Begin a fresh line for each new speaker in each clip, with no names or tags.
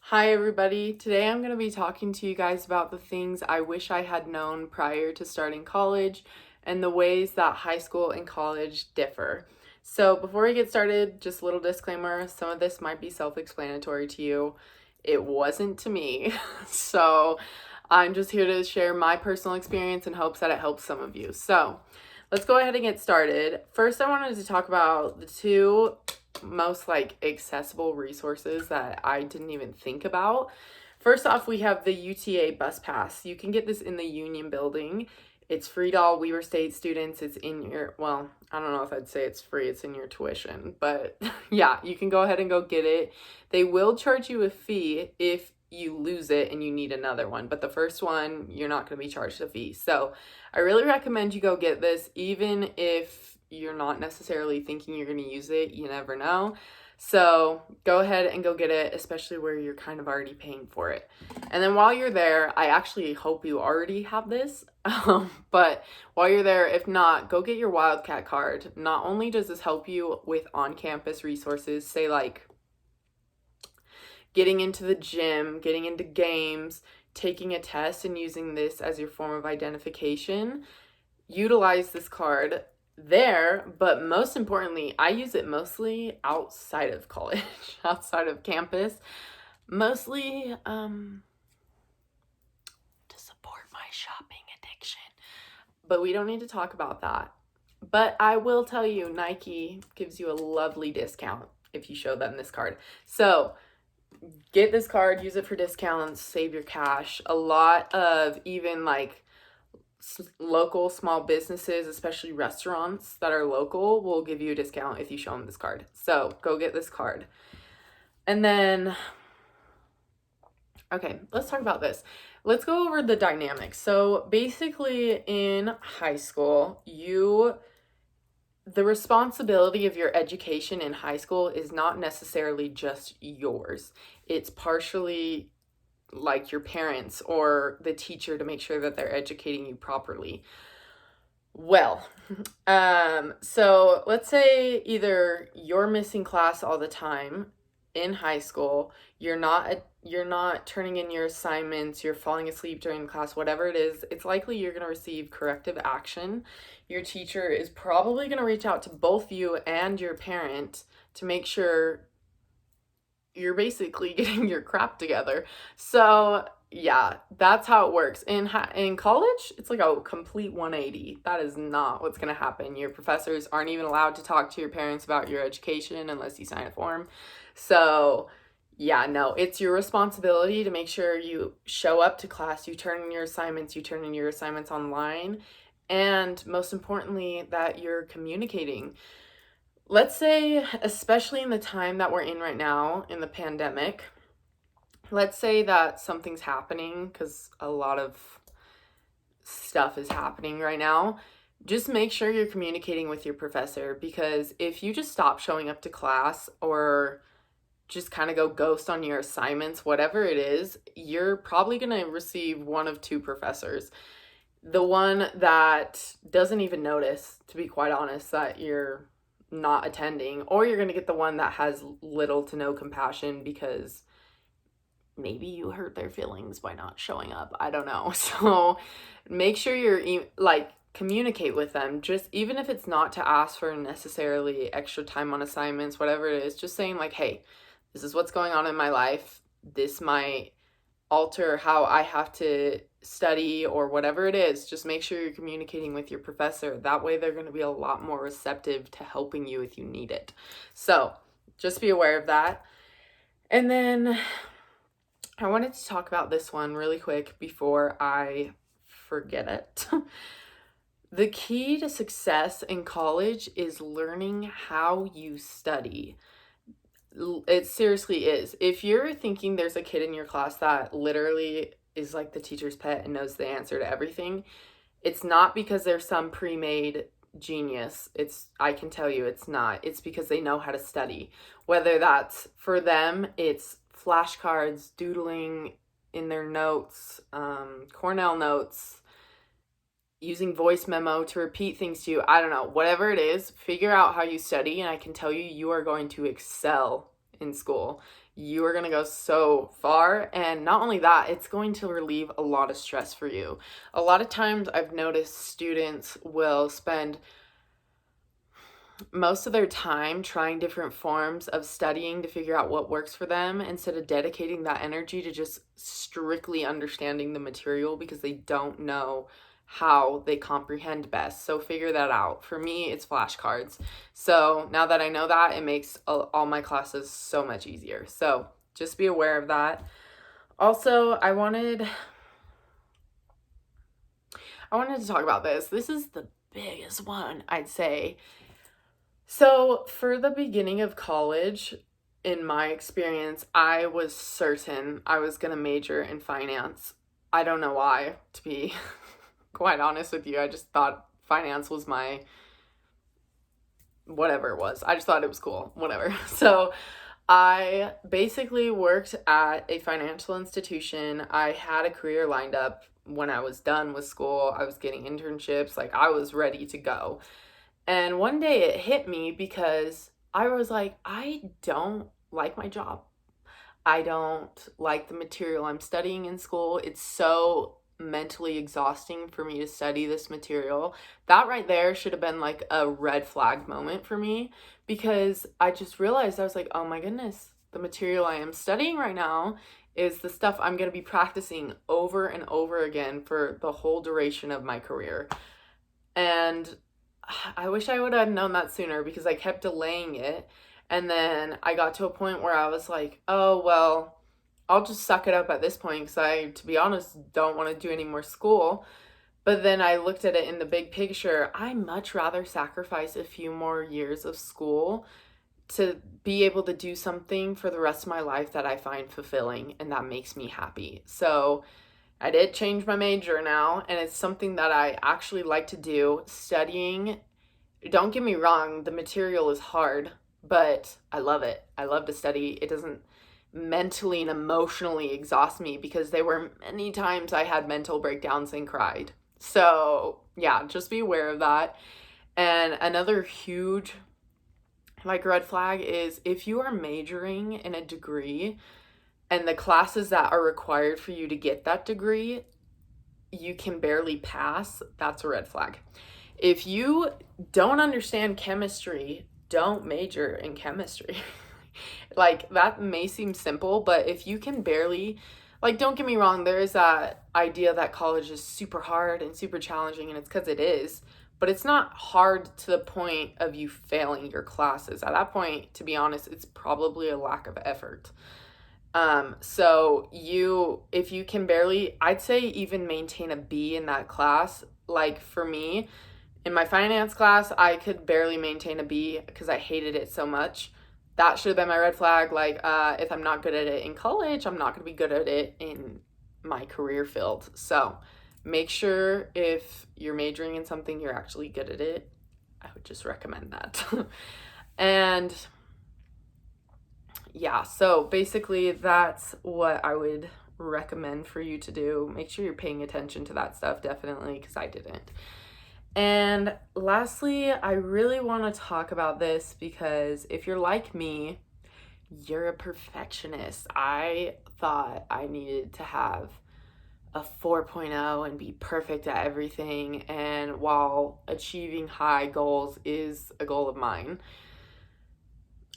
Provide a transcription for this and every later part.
Hi, everybody. Today I'm going to be talking to you guys about the things I wish I had known prior to starting college and the ways that high school and college differ. So, before we get started, just a little disclaimer, some of this might be self explanatory to you. It wasn't to me. So, I'm just here to share my personal experience in hopes that it helps some of you. So, let's go ahead and get started. First, I wanted to talk about the two most accessible resources that I didn't even think about. First off, we have the UTA bus pass. You can get this in the Union building. It's free to all Weber State students. It's in your, well, I don't know if I'd say it's free, it's in your tuition, but yeah, you can go ahead and go get it. They will charge you a fee if you lose it and you need another one, but the first one, you're not going to be charged a fee. So I really recommend you go get this, even if you're not necessarily thinking you're going to use it. You never know. So go ahead and go get it, especially where you're kind of already paying for it. And then while you're there, I actually hope you already have this. But while you're there, if not, go get your Wildcat card. Not only does this help you with on-campus resources, say like getting into the gym, getting into games, taking a test and using this as your form of identification, utilize this card there, but most importantly, I use it mostly outside of college, outside of campus, mostly to support my shopping addiction. But we don't need to talk about that. But I will tell you, Nike gives you a lovely discount if you show them this card. So get this card, use it for discounts, save your cash. A lot of even local small businesses, especially restaurants that are local, will give you a discount if you show them this card. So go get this card. And then, okay, let's talk about this. Let's go over the dynamics. So basically in high school, the responsibility of your education in high school is not necessarily just yours. It's partially like your parents or the teacher to make sure that they're educating you properly. Well, so let's say either you're missing class all the time in high school, you're not turning in your assignments, you're falling asleep during class, whatever it is, it's likely you're going to receive corrective action. Your teacher is probably going to reach out to both you and your parent to make sure you're basically getting your crap together. So yeah, that's how it works. In college, it's like a complete 180. That is not what's going to happen. Your professors aren't even allowed to talk to your parents about your education unless you sign a form. So yeah, no, it's your responsibility to make sure you show up to class, you turn in your assignments online, and most importantly, that you're communicating. Let's say, especially in the time that we're in right now, in the pandemic, let's say that something's happening because a lot of stuff is happening right now. Just make sure you're communicating with your professor, because if you just stop showing up to class or just kind of go ghost on your assignments, whatever it is, you're probably going to receive one of two professors. The one that doesn't even notice, to be quite honest, that you're not attending, or you're going to get the one that has little to no compassion because maybe you hurt their feelings by not showing up. I don't know. So make sure you're communicate with them, just even if it's not to ask for necessarily extra time on assignments, whatever it is, just saying like, hey, this is what's going on in my life. This might alter how I have to study or whatever it is. Just make sure you're communicating with your professor. That way they're going to be a lot more receptive to helping you if you need it. So just be aware of that. And then I wanted to talk about this one really quick before I forget it. The key to success in college is learning how you study. It seriously is. If you're thinking there's a kid in your class that literally is like the teacher's pet and knows the answer to everything, it's not because they're some pre-made genius. I can tell you it's not. It's because they know how to study. Whether that's for them, it's flashcards, doodling in their notes, Cornell notes, using voice memo to repeat things to you. I don't know, whatever it is, figure out how you study, and I can tell you, you are going to excel in school. you are going to go so far. And not only that, it's going to relieve a lot of stress for you. A lot of times I've noticed students will spend most of their time trying different forms of studying to figure out what works for them instead of dedicating that energy to just strictly understanding the material because they don't know how they comprehend best. So figure that out. For me, it's flashcards. So now that I know that, it makes all my classes so much easier. So just be aware of that. Also, I wanted to talk about this. This is the biggest one, I'd say. So for the beginning of college, in my experience, I was certain I was going to major in finance. I don't know why, to be quite honest with you. I just thought finance was my whatever it was. I just thought it was cool, whatever. So I basically worked at a financial institution. I had a career lined up when I was done with school. I was getting internships, like I was ready to go. And one day it hit me because I was like, I don't like my job. I don't like the material I'm studying in school. It's so mentally exhausting for me to study this material. That right there should have been like a red flag moment for me because I just realized I was like, oh my goodness, the material I am studying right now is the stuff I'm going to be practicing over and over again for the whole duration of my career. And I wish I would have known that sooner because I kept delaying it. And then I got to a point where I was like, oh, well, I'll just suck it up at this point because I, to be honest, don't want to do any more school. But then I looked at it in the big picture. I much rather sacrifice a few more years of school to be able to do something for the rest of my life that I find fulfilling and that makes me happy. So I did change my major now, and it's something that I actually like to do. Studying, don't get me wrong, the material is hard, but I love it. I love to study. It doesn't mentally and emotionally exhaust me because there were many times I had mental breakdowns and cried. So yeah, just be aware of that. And another huge red flag is if you are majoring in a degree and the classes that are required for you to get that degree, you can barely pass, that's a red flag. If you don't understand chemistry, don't major in chemistry. Like, that may seem simple, but if you can barely, don't get me wrong, there is that idea that college is super hard and super challenging, and it's because it is, but it's not hard to the point of you failing your classes. At that point, to be honest, it's probably a lack of effort. So if you can barely, I'd say even maintain a B in that class, like for me, in my finance class, I could barely maintain a B because I hated it so much. That should have been my red flag. If I'm not good at it in college, I'm not going to be good at it in my career field. So make sure if you're majoring in something, you're actually good at it. I would just recommend that. And yeah, so basically that's what I would recommend for you to do. Make sure you're paying attention to that stuff, definitely, because I didn't. And lastly, I really want to talk about this because if you're like me, you're a perfectionist. I thought I needed to have a 4.0 and be perfect at everything. And while achieving high goals is a goal of mine,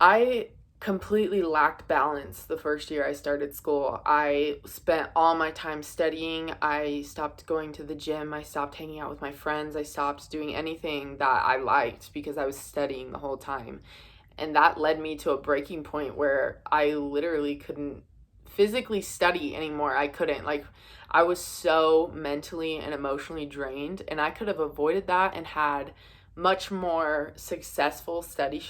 I completely lacked balance the first year I started school. I spent all my time studying. I stopped going to the gym. I stopped hanging out with my friends. I stopped doing anything that I liked because I was studying the whole time. And that led me to a breaking point where I literally couldn't physically study anymore. I couldn't. I was so mentally and emotionally drained, and I could have avoided that and had much more successful study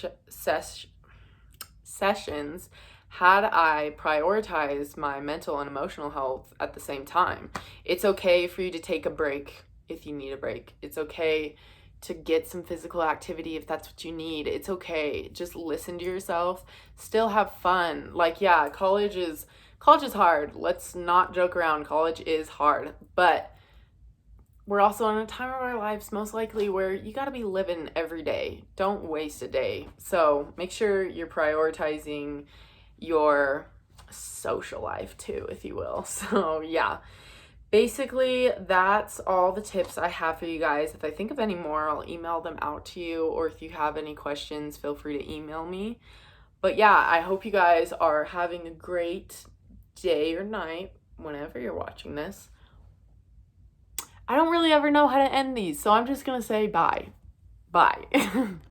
sessions had I prioritized my mental and emotional health at the same time. It's okay for you to take a break if you need a break. It's okay to get some physical activity if that's what you need. It's okay. Just listen to yourself. Still have fun. Yeah, college is hard. Let's not joke around. College is hard. But we're also in a time of our lives, most likely, where you got to be living every day. Don't waste a day. So make sure you're prioritizing your social life too, if you will. So yeah, basically that's all the tips I have for you guys. If I think of any more, I'll email them out to you, or if you have any questions, feel free to email me. But yeah, I hope you guys are having a great day or night whenever you're watching this. I don't really ever know how to end these, so I'm just gonna say bye. Bye.